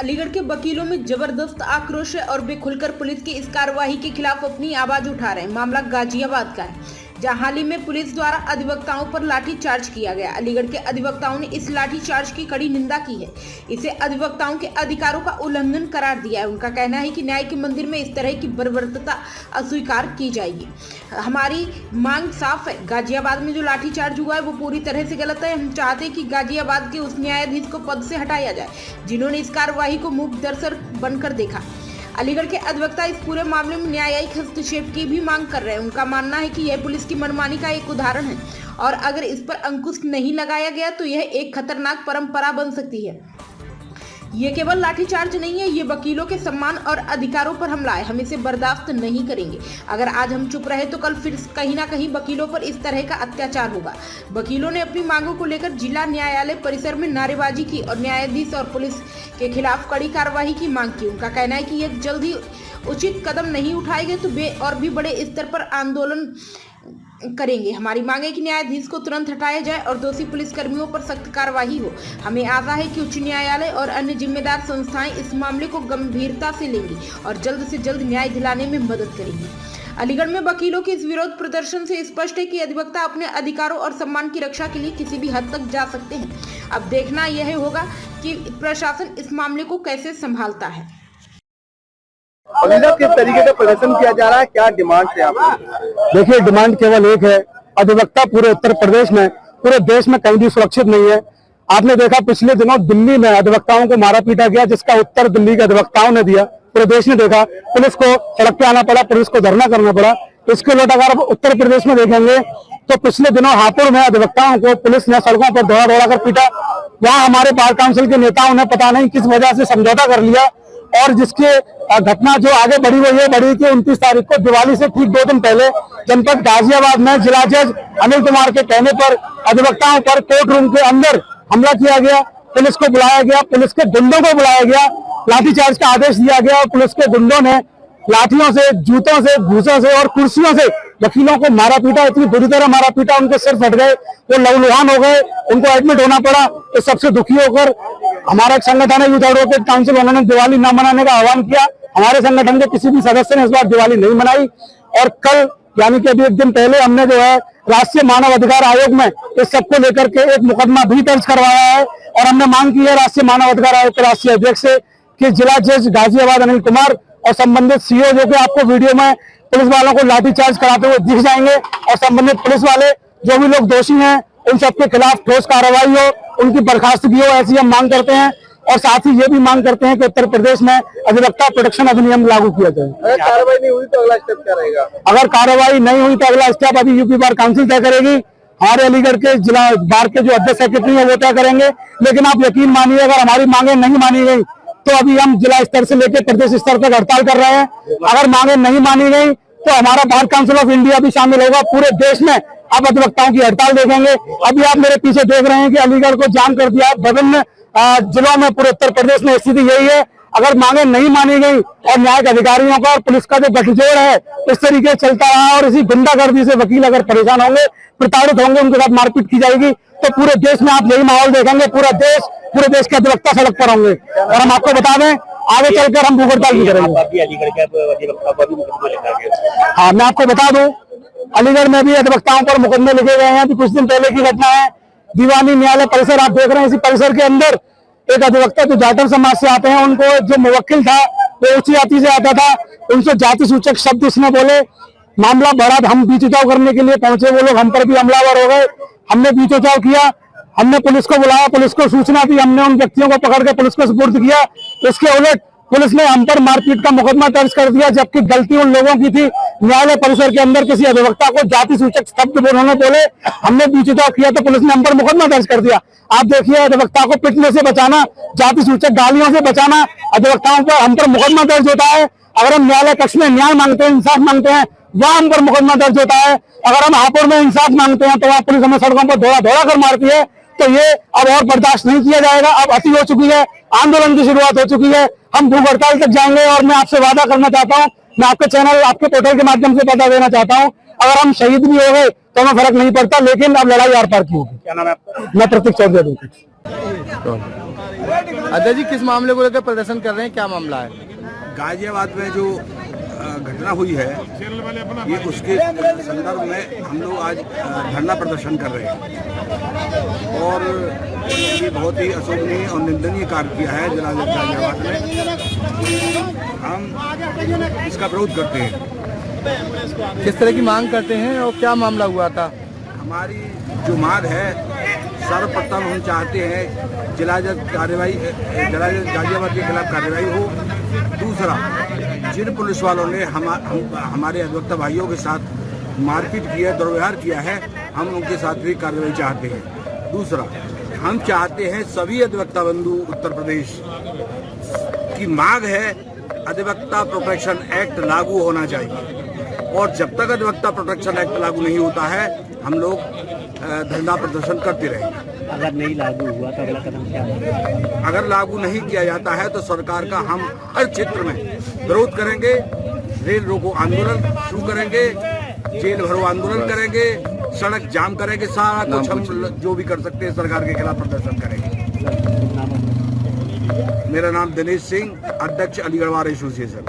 अलीगढ़ के वकीलों में जबरदस्त आक्रोश है और वे खुलकर पुलिस की इस कार्रवाई के खिलाफ अपनी आवाज उठा रहे हैं। मामला गाजियाबाद का है, जहां हाल ही में पुलिस द्वारा अधिवक्ताओं पर लाठीचार्ज किया गया। अलीगढ़ के अधिवक्ताओं ने इस लाठीचार्ज की कड़ी निंदा की है, इसे अधिवक्ताओं के अधिकारों का उल्लंघन करार दिया है। उनका कहना है कि न्याय के मंदिर में इस तरह की बर्बरता अस्वीकार की जाएगी। हमारी मांग साफ है, गाजियाबाद में जो लाठीचार्ज हुआ है वो पूरी तरह से गलत है। हम चाहते हैं कि गाजियाबाद के उस न्यायाधीश को पद से हटाया जाए जिन्होंने इस कार्रवाई को मूक दर्शक बनकर देखा। अलीगढ़ के अधिवक्ता इस पूरे मामले में न्यायिक हस्तक्षेप की भी मांग कर रहे हैं। उनका मानना है कि यह पुलिस की मनमानी का एक उदाहरण है और अगर इस पर अंकुश नहीं लगाया गया तो यह एक खतरनाक परंपरा बन सकती है। ये केवल लाठीचार्ज नहीं है, ये वकीलों के सम्मान और अधिकारों पर हमला है। हम इसे बर्दाश्त नहीं करेंगे। अगर आज हम चुप रहे तो कल फिर कहीं ना कहीं वकीलों पर इस तरह का अत्याचार होगा। वकीलों ने अपनी मांगों को लेकर जिला न्यायालय परिसर में नारेबाजी की और न्यायाधीश और पुलिस के खिलाफ कड़ी कार्रवाई की मांग की। उनका कहना है कि यह जल्द ही उचित कदम नहीं उठाएंगे तो वे और भी बड़े स्तर पर आंदोलन करेंगे। हमारी मांग है कि न्यायाधीश को तुरंत हटाया जाए और दोषी पुलिसकर्मियों पर सख्त कार्रवाई हो। हमें आशा है कि उच्च न्यायालय और अन्य जिम्मेदार संस्थाएं इस मामले को गंभीरता से लेंगी और जल्द से जल्द न्याय दिलाने में मदद करेंगी। अलीगढ़ में वकीलों के इस विरोध प्रदर्शन से स्पष्ट है कि अधिवक्ता अपने अधिकारों और सम्मान की रक्षा के लिए किसी भी हद तक जा सकते हैं। अब देखना यह होगा कि प्रशासन इस मामले को कैसे संभालता है। किस तरीके का प्रदर्शन किया जा रहा है, क्या डिमांड है आपकी? देखिए, डिमांड केवल एक है, अधिवक्ता पूरे उत्तर प्रदेश में, पूरे देश में कहीं भी सुरक्षित नहीं है। आपने देखा पिछले दिनों दिल्ली में अधिवक्ताओं को मारा पीटा गया, जिसका उत्तर दिल्ली के अधिवक्ताओं ने दिया। पूरे देश ने देखा, पुलिस को सड़क पे आना पड़ा, पुलिस को धरना करना पड़ा। इसके उलट अगर उत्तर प्रदेश में देखेंगे तो पिछले दिनों हापुड़ में अधिवक्ताओं को पुलिस ने सड़कों पर दौड़ा दौड़ा कर पीटा। वहां हमारे बार काउंसिल के नेताओं ने पता नहीं किस वजह से समझौता कर लिया और जिसके घटना जो आगे बढ़ी वो ये बढ़ी कि 29 तारीख को दिवाली से ठीक 2 दिन पहले जनपद गाजियाबाद में जिला जज अनिल कुमार के कहने पर अधिवक्ताओं पर कोर्ट रूम के अंदर हमला किया गया। पुलिस को बुलाया गया, पुलिस के गुंडों को बुलाया गया, लाठीचार्ज का आदेश दिया गया और पुलिस के गुंडों ने लाठियों से, जूतों से, घूसों से और कुर्सियों से वकीलों को मारा पीटा। इतनी बुरी तरह मारा पीटा, उनके सिर फट गए, वो लहूलुहान हो गए, उनको एडमिट होना पड़ा। तो सबसे दुखी होकर हमारा एक संगठन है यूथ एडवोकेट काउंसिल, उन्होंने दिवाली न मनाने का आह्वान किया। हमारे संगठन के किसी भी सदस्य ने इस बार दिवाली नहीं मनाई और कल यानी कि अभी एक दिन पहले हमने जो है राष्ट्रीय मानव अधिकार आयोग में इस सबको लेकर के एक मुकदमा भी दर्ज करवाया है और हमने मांग की है राष्ट्रीय मानव अधिकार आयोग के राष्ट्रीय अध्यक्ष से कि जिला जज गाजियाबाद अनिल कुमार और संबंधित सीओ, जो कि आपको वीडियो में पुलिस वालों को लाठीचार्ज कराते हुए दिख जाएंगे, और संबंधित पुलिस वाले जो भी लोग दोषी हैं उन सबके खिलाफ ठोस कार्रवाई हो, उनकी बर्खास्तगी हो, ऐसी हम मांग करते हैं। और साथ ही ये भी मांग करते हैं कि उत्तर प्रदेश में अधिवक्ता प्रोटेक्शन अधिनियम लागू किया जाए। अगर कार्रवाई नहीं हुई तो अगला स्टेप क्या रहेगा? अगर कार्रवाई नहीं हुई तो अगला स्टेप अभी यूपी बार काउंसिल तय करेगी। हमारे अलीगढ़ के जिला बार के जो अध्यक्ष सेक्रेटरी है वो तय करेंगे। लेकिन आप यकीन मानिए, अगर हमारी मांगे नहीं मानी गई तो अभी हम जिला स्तर से लेकर प्रदेश स्तर तक हड़ताल कर रहे हैं। अगर मांगे नहीं मानी गई तो हमारा बार काउंसिल ऑफ इंडिया भी शामिल होगा। पूरे देश में आप अधिवक्ताओं की हड़ताल देखेंगे। अभी आप मेरे पीछे देख रहे हैं कि अलीगढ़ को जाम कर दिया। विभिन्न जिलों में पूरे उत्तर प्रदेश में स्थिति यही है। अगर मांगे नहीं मानी गई और न्यायिक अधिकारियों का और पुलिस का जो गठजोड़ है इस तरीके से चलता रहा और इसी गुंडागर्दी से वकील अगर परेशान होंगे, प्रताड़ित होंगे, उनके साथ मारपीट की जाएगी, तो पूरे देश में आप यही माहौल देखेंगे। पूरे देश के अधिवक्ता सड़क पर होंगे। और हम आपको बता दें, आगे चलकर हम भूख हड़ताल भी करेंगे। हाँ, मैं आपको बता दूं, अलीगढ़ में भी अधिवक्ताओं पर मुकदमे लिखे गए हैं। कुछ दिन पहले की घटना है, दीवानी न्यायालय परिसर आप देख रहे हैं, इसी परिसर के अंदर एक अधिवक्ता जो जाटव समाज से आते हैं, उनको जो मुवक्किल था वो ऊंची जाति से आता था, उनसे जाति सूचक शब्द उसने बोले। मामला बढ़ा, हम बीच उचाव करने के लिए पहुंचे, वो लोग हम पर भी हमलावर हो गए। हमने बीच उचाव किया, हमने पुलिस को बुलाया, पुलिस को सूचना दी, हमने उन व्यक्तियों को पकड़ के पुलिस को सुपुर्द किया। इसके उलट पुलिस ने हम पर मारपीट का मुकदमा दर्ज कर दिया, जबकि गलती उन लोगों की थी। न्यायालय परिसर के अंदर किसी अधिवक्ता को जाति सूचक शब्द उन्होंने बोले, हमने बीच उचाव किया तो पुलिस ने हम पर मुकदमा दर्ज कर दिया। आप देखिए, अधिवक्ता को पिटने से बचाना, जाति सूचक गालियों से बचाना, अधिवक्ताओं पर हम पर मुकदमा दर्ज होता है। अगर हम न्यायालय कक्ष में न्याय मांगते हैं, इंसाफ मांगते हैं, वहां हम पर मुकदमा दर्ज होता है। अगर हम हापुड़ में इंसाफ मांगते हैं तो वहां पुलिस हमें सड़कों पर दौड़ा दौड़ा कर मारती है। तो ये अब और बर्दाश्त नहीं किया जाएगा। अब अति हो चुकी है, आंदोलन की शुरुआत हो चुकी है। हम भूख हड़ताल तक जाएंगे और मैं आपसे वादा करना चाहता हूँ, मैं आपके चैनल, आपके पोर्टल के माध्यम से बता देना चाहता हूँ, अगर हम शहीद भी हो गए तो हमें फर्क नहीं पड़ता, लेकिन अब लड़ाई आर पार की होगी। क्या नाम है आपका? मैं प्रतीक चौधरी। अध्यक्ष जी, किस मामले को लेकर प्रदर्शन कर रहे हैं, क्या मामला है? गाजियाबाद में जो घटना हुई है, ये उसके संदर्भ में हम लोग आज धरना प्रदर्शन कर रहे हैं और ये बहुत ही अशोभनीय और निंदनीय कार्य किया है जिला गाजियाबाद में। हम इसका विरोध करते हैं। किस तरह की मांग करते हैं और क्या मामला हुआ था? हमारी जो मांग है, सर्वप्रथम हम चाहते हैं जिला जज गाजियाबाद के खिलाफ कार्रवाई हो। दूसरा, जिन पुलिस वालों ने हमारे अधिवक्ता भाइयों के साथ मारपीट की है, दुर्व्यवहार किया है, हम उनके साथ भी कार्रवाई चाहते हैं। दूसरा, हम चाहते हैं सभी अधिवक्ता बंधु उत्तर प्रदेश की मांग है अधिवक्ता प्रोटेक्शन एक्ट लागू होना चाहिए और जब तक अधिवक्ता प्रोटेक्शन एक्ट लागू नहीं होता है हम लोग धरना प्रदर्शन करते रहेंगे। अगर नहीं लागू हुआ तो अगला कदम क्या होगा? अगर लागू नहीं किया जाता है तो सरकार का हम हर क्षेत्र में विरोध करेंगे, रेल रोको आंदोलन शुरू करेंगे, जेल भरो आंदोलन करेंगे, सड़क जाम करेंगे, सारा कुछ हम जो भी कर सकते हैं सरकार के खिलाफ प्रदर्शन करेंगे। मेरा नाम दिनेश सिंह, अध्यक्ष अलीगढ़ बार एसोसिएशन।